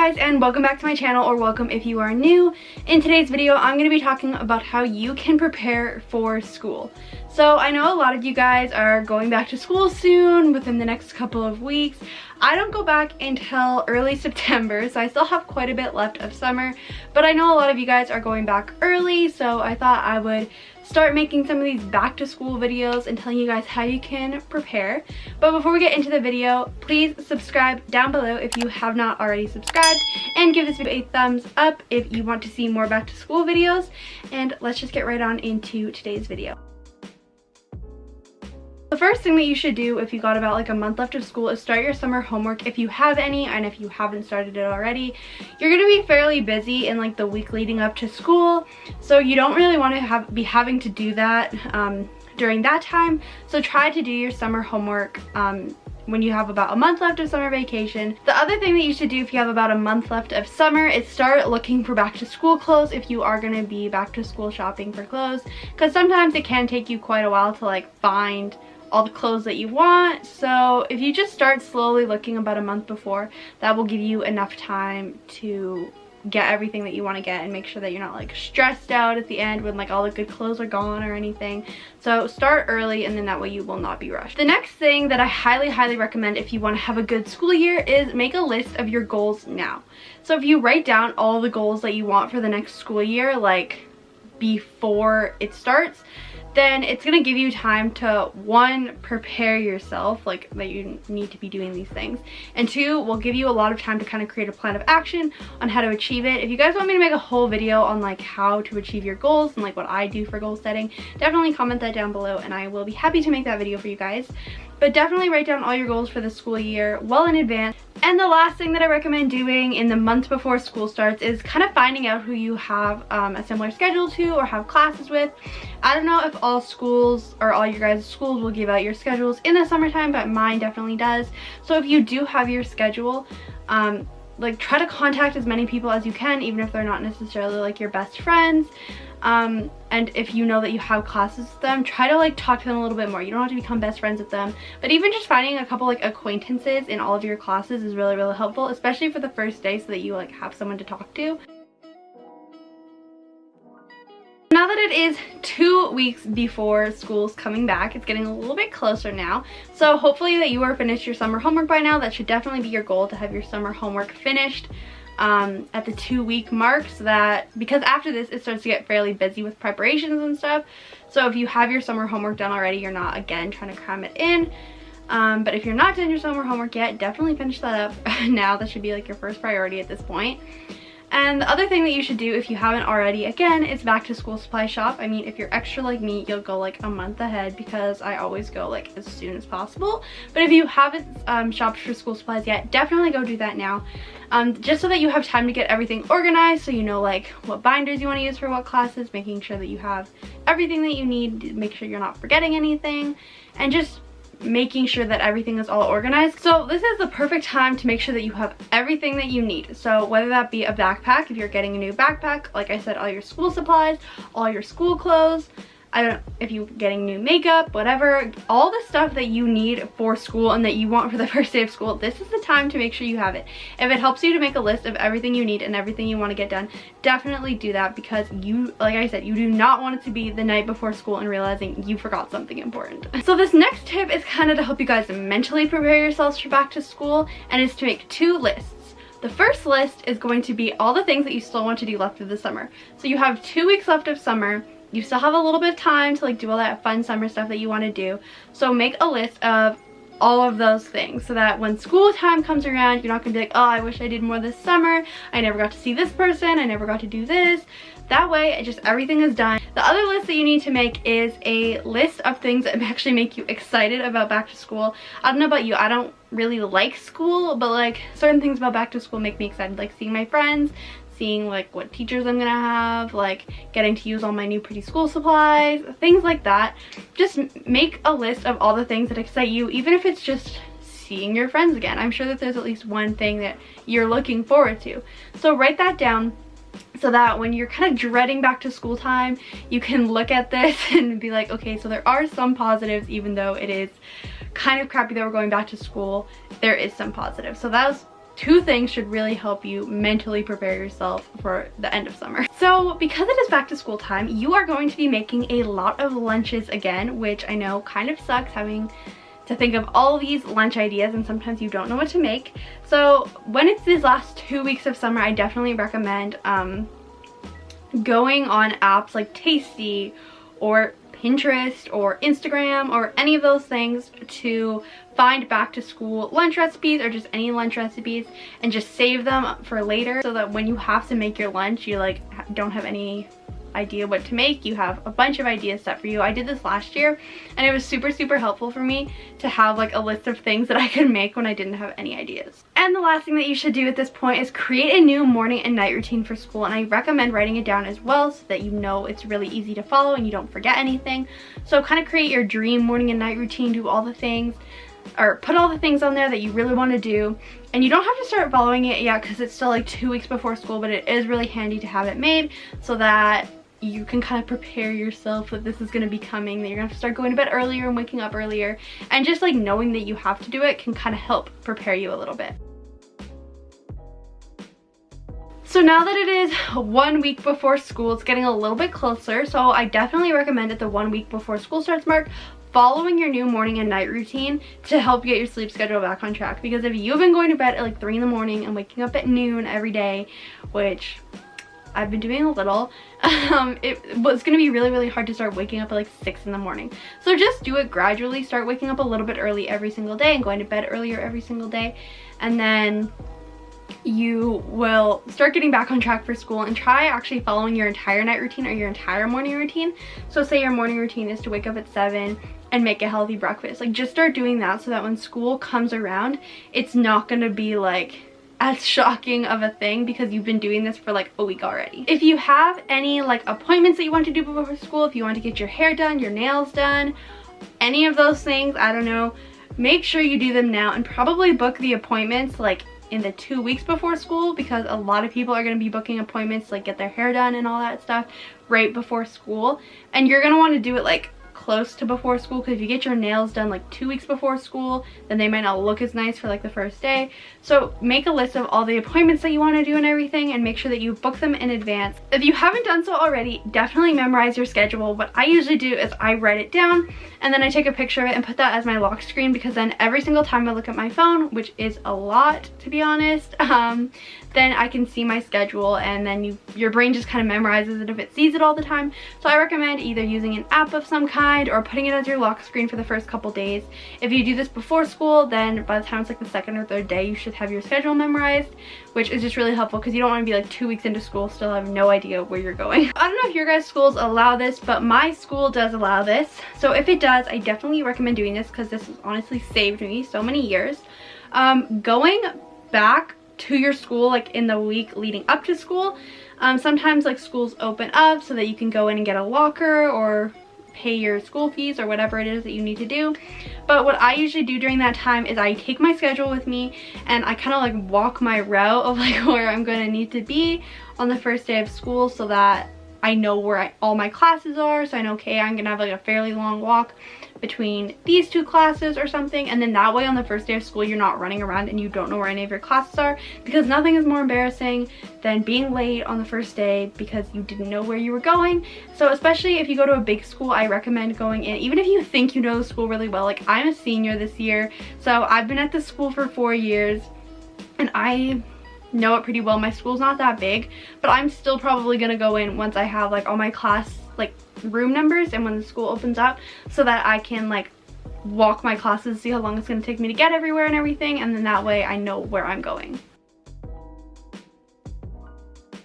guys, and welcome back to my channel, or welcome if you are new. In today's video, I'm going to be talking about how you can prepare for school. So I know a lot of you guys are going back to school soon, within the next couple of weeks. I don't go back until early September, so I still have quite a bit left of summer, but I know a lot of you guys are going back early, so I thought I would start making some of these back to school videos and telling you guys how you can prepare. But before we get into the video, please subscribe down below if you have not already subscribed, and give this video a thumbs up if you want to see more back to school videos. And let's just get right on into today's video. The first thing that you should do if you got about like a month left of school is start your summer homework if you have any, and if you haven't started it already, you're going to be fairly busy in like the week leading up to school, so you don't really want to be having to do that during that time. So try to do your summer homework when you have about a month left of summer vacation. The other thing that you should do if you have about a month left of summer is start looking for back to school clothes if you are going to be back to school shopping for clothes, because sometimes it can take you quite a while to like find all the clothes that you want. So if you just start slowly looking about a month before, that will give you enough time to get everything that you want to get and make sure that you're not like stressed out at the end when like all the good clothes are gone or anything. So start early, and then that way you will not be rushed. The next thing that I highly recommend if you want to have a good school year is make a list of your goals now. So if you write down all the goals that you want for the next school year, like before it starts, then it's going to give you time to, one, prepare yourself, like that you need to be doing these things, and two, will give you a lot of time to kind of create a plan of action on how to achieve it. If you guys want me to make a whole video on like how to achieve your goals and like what I do for goal setting, definitely comment that down below and I will be happy to make that video for you guys. But definitely write down all your goals for the school year well in advance. And the last thing that I recommend doing in the month before school starts is kind of finding out who you have a similar schedule to or have classes with. I don't know if all schools or all your guys' schools will give out your schedules in the summertime, but mine definitely does. So if you do have your schedule, like try to contact as many people as you can, even if they're not necessarily like your best friends. And if you know that you have classes with them, try to like talk to them a little bit more. You don't have to become best friends with them, but even just finding a couple like acquaintances in all of your classes is really helpful, especially for the first day, so that you like have someone to talk to. Now that it is 2 weeks before school's coming back, it's getting a little bit closer now, so hopefully that you are finished your summer homework by now. That should definitely be your goal, to have your summer homework finished at the 2-week mark, so that, because after this it starts to get fairly busy with preparations and stuff. So if you have your summer homework done already, you're not again trying to cram it in. But if you're not done your summer homework yet, definitely finish that up now. That should be like your first priority at this point. And the other thing that you should do if you haven't already, again, is back to school supply shop. I mean, if you're extra like me, you'll go like a month ahead, because I always go like as soon as possible. But if you haven't shopped for school supplies yet, definitely go do that now. Just so that you have time to get everything organized, so you know like what binders you want to use for what classes, making sure that you have everything that you need, make sure you're not forgetting anything, and just making sure that everything is all organized. So this is the perfect time to make sure that you have everything that you need. So whether that be a backpack, if you're getting a new backpack, like I said, all your school supplies, all your school clothes, if you're getting new makeup, whatever, all the stuff that you need for school and that you want for the first day of school, this is the time to make sure you have it. If it helps you to make a list of everything you need and everything you want to get done, definitely do that, because you, like I said, you do not want it to be the night before school and realizing you forgot something important. So this next tip is kind of to help you guys mentally prepare yourselves for back to school, and is to make 2 lists. The first list is going to be all the things that you still want to do left of the summer. So you have 2 weeks left of summer. You still have a little bit of time to like do all that fun summer stuff that you want to do. So make a list of all of those things, so that when school time comes around, you're not gonna be like, oh, I wish I did more this summer, I never got to see this person, I never got to do this. That way, just everything is done. The other list that you need to make is a list of things that actually make you excited about back to school. I don't know about you, I don't really like school, but like certain things about back to school make me excited, like seeing my friends, seeing like what teachers I'm gonna have, like getting to use all my new pretty school supplies, things like that. Just make a list of all the things that excite you, even if it's just seeing your friends again. I'm sure that there's at least one thing that you're looking forward to. So write that down, so that when you're kind of dreading back to school time, you can look at this and be like, okay, so there are some positives, even though it is kind of crappy that we're going back to school, there is some positives. So that was two things should really help you mentally prepare yourself for the end of summer. So because it is back to school time, you are going to be making a lot of lunches again, which I know kind of sucks having to think of all these lunch ideas, and sometimes you don't know what to make. So when it's these last 2 weeks of summer, I definitely recommend going on apps like Tasty or Pinterest or Instagram or any of those things to find back to school lunch recipes, or just any lunch recipes, and just save them for later, so that when you have to make your lunch, you like don't have any idea what to make. You have a bunch of ideas set for you. I did this last year and it was super helpful for me to have like a list of things that I could make when I didn't have any ideas. And the last thing that you should do at this point is create a new morning and night routine for school, and I recommend writing it down as well so that you know it's really easy to follow and you don't forget anything. So kind of create your dream morning and night routine, do all the things, or put all the things on there that you really want to do. And you don't have to start following it yet because it's still like 2 weeks before school, but it is really handy to have it made so that you can kind of prepare yourself that this is going to be coming, that you're going to have to start going to bed earlier and waking up earlier, and just like knowing that you have to do it can kind of help prepare you a little bit. So now that it is 1 week before school, it's getting a little bit closer, so I definitely recommend at the 1 week before school starts mark following your new morning and night routine to help get your sleep schedule back on track. Because if you've been going to bed at like 3 in the morning and waking up at noon every day, which I've been doing a little, it was going to be really hard to start waking up at like 6 in the morning. So just do it gradually. Start waking up a little bit early every single day and going to bed earlier every single day, and then you will start getting back on track for school. And try actually following your entire night routine or your entire morning routine. So say your morning routine is to wake up at 7 and make a healthy breakfast. Like just start doing that so that when school comes around, it's not going to be like as shocking of a thing because you've been doing this for like a week already. If you have any like appointments that you want to do before school, if you want to get your hair done, your nails done, any of those things, I don't know, make sure you do them now, and probably book the appointments like in the 2 weeks before school, because a lot of people are going to be booking appointments like get their hair done and all that stuff right before school, and you're going to want to do it like close to before school, because if you get your nails done like 2 weeks before school, then they might not look as nice for like the first day. So make a list of all the appointments that you want to do and everything, and make sure that you book them in advance. If you haven't done so already, definitely memorize your schedule. What I usually do is I write it down and then I take a picture of it and put that as my lock screen, because then every single time I look at my phone, which is a lot to be honest, then I can see my schedule, and then your brain just kind of memorizes it if it sees it all the time. So I recommend either using an app of some kind or putting it as your lock screen for the first couple days. If you do this before school, then by the time it's like the 2nd or 3rd day, you should have your schedule memorized, which is just really helpful because you don't want to be like 2 weeks into school still have no idea where you're going. I don't know if your guys' schools allow this, but my school does allow this. So if it does, I definitely recommend doing this because this has honestly saved me so many years. Going back to your school like in the week leading up to school, sometimes like schools open up so that you can go in and get a locker or pay your school fees or whatever it is that you need to do. But what I usually do during that time is I take my schedule with me and I kind of like walk my route of like where I'm going to need to be on the first day of school, so that I know where all my classes are. So I know, okay, I'm gonna have like a fairly long walk between these 2 classes or something, and then that way on the first day of school you're not running around and you don't know where any of your classes are, because nothing is more embarrassing than being late on the first day because you didn't know where you were going. So especially if you go to a big school, I recommend going in even if you think you know the school really well. Like I'm a senior this year, so I've been at the school for 4 years and I know it pretty well. My school's not that big, but I'm still probably gonna go in once I have like all my class like room numbers and when the school opens up, so that I can like walk my classes, see how long it's going to take me to get everywhere and everything, and then that way I know where I'm going.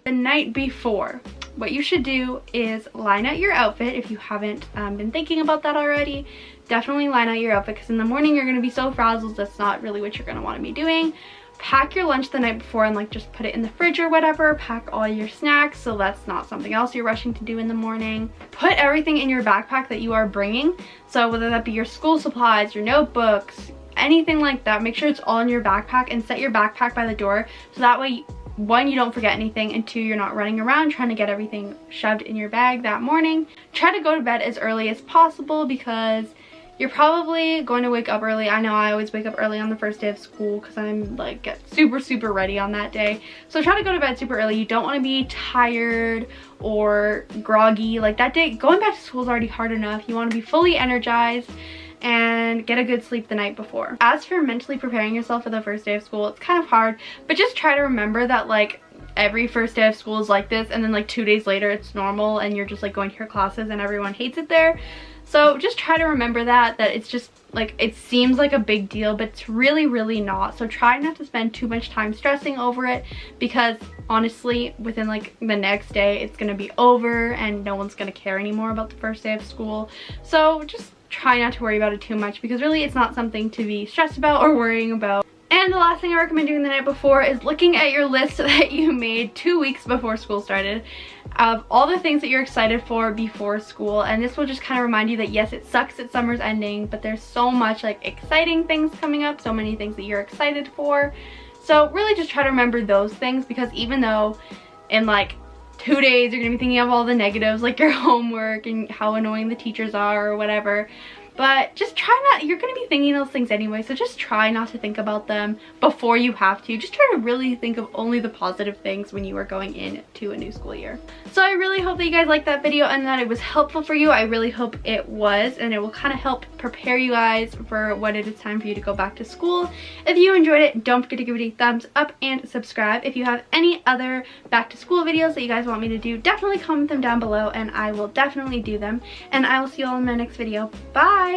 The night before, what you should do is line out your outfit. If you haven't been thinking about that already, definitely line out your outfit, because in the morning you're going to be so frazzled. That's not really what you're going to want to be doing. Pack your lunch the night before and like just put it in the fridge or whatever. Pack all your snacks so that's not something else you're rushing to do in the morning. Put everything in your backpack that you are bringing, so whether that be your school supplies, your notebooks, anything like that, make sure it's all in your backpack, and set your backpack by the door so that way, 1, you don't forget anything, and 2, you're not running around trying to get everything shoved in your bag that morning. Try to go to bed as early as possible, because you're probably going to wake up early. I know I always wake up early on the first day of school because I'm like get super ready on that day. So try to go to bed super early. You don't want to be tired or groggy. Like that day, going back to school is already hard enough. You want to be fully energized and get a good sleep the night before. As for mentally preparing yourself for the first day of school, it's kind of hard, but just try to remember that like every first day of school is like this, and then like 2 days later it's normal and you're just like going to your classes and everyone hates it there. So just try to remember that it's just like, it seems like a big deal, but it's really not. So try not to spend too much time stressing over it, because honestly within like the next day it's gonna be over and no one's gonna care anymore about the first day of school. So just try not to worry about it too much, because really it's not something to be stressed about or worrying about. And the last thing I recommend doing the night before is looking at your list that you made 2 weeks before school started of all the things that you're excited for before school. And this will just kind of remind you that yes, it sucks that summer's ending, but there's so much like exciting things coming up, so many things that you're excited for. So really just try to remember those things, because even though in like 2 days you're gonna be thinking of all the negatives like your homework and how annoying the teachers are or whatever, but just try not, you're going to be thinking those things anyway, so just try not to think about them before you have to. Just try to really think of only the positive things when you are going into a new school year. So I really hope that you guys liked that video and that it was helpful for you. I really hope it was, and it will kind of help prepare you guys for when it is time for you to go back to school. If you enjoyed it, don't forget to give it a thumbs up and subscribe. If you have any other back to school videos that you guys want me to do, definitely comment them down below and I will definitely do them. And I will see you all in my next video. Bye!